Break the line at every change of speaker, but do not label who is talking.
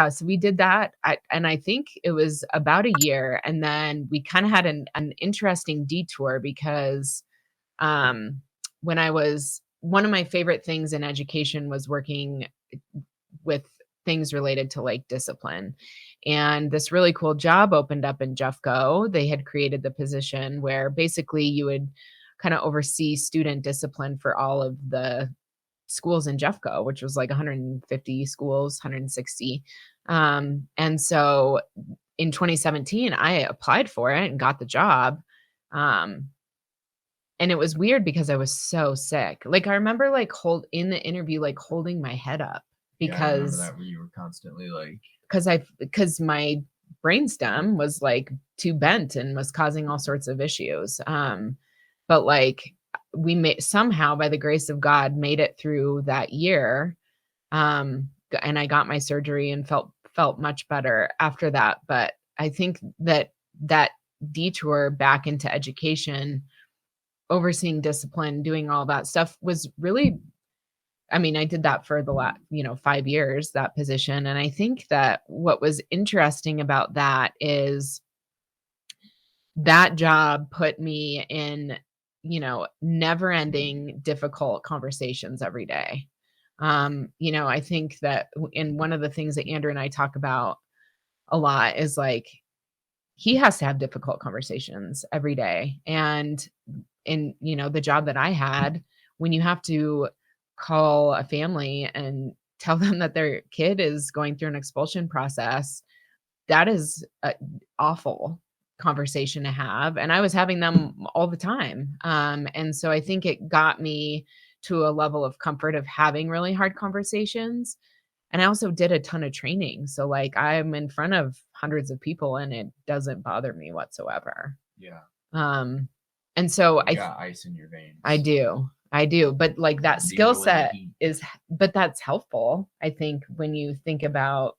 So we did that. And I think it was about a year. And then we kind of had an interesting detour because um, when I was, one of my favorite things in education was working with things related to like discipline. And this really cool job opened up in Jeffco. They had created the position where basically you would kind of oversee student discipline for all of the schools in Jeffco, which was like 150 schools, 160. And so in 2017, I applied for it and got the job. Um, and it was weird because I was so sick. Like I remember like in the interview, like holding my head up
Yeah, I remember
because
that when you were constantly like,
because my brainstem was like too bent and was causing all sorts of issues. But like we made somehow by the grace of God made it through that year. And I got my surgery and felt much better after that. But I think that detour back into education, overseeing discipline, doing all that stuff was really, I mean, I did that for the last, 5 years, that position. And I think that what was interesting about that is that job put me in, never ending difficult conversations every day. I think that in one of the things that Andrew and I talk about a lot is like, he has to have difficult conversations every day. And in, the job that I had, when you have to call a family and tell them that their kid is going through an expulsion process, that is a awful conversation to have. And I was having them all the time. And so I think it got me to a level of comfort of having really hard conversations. And I also did a ton of training. So like I'm in front of hundreds of people and it doesn't bother me whatsoever.
yeah,
Um, and so
you got ice in your veins.
I do. I do. But like that skill set but that's helpful. I think when you think about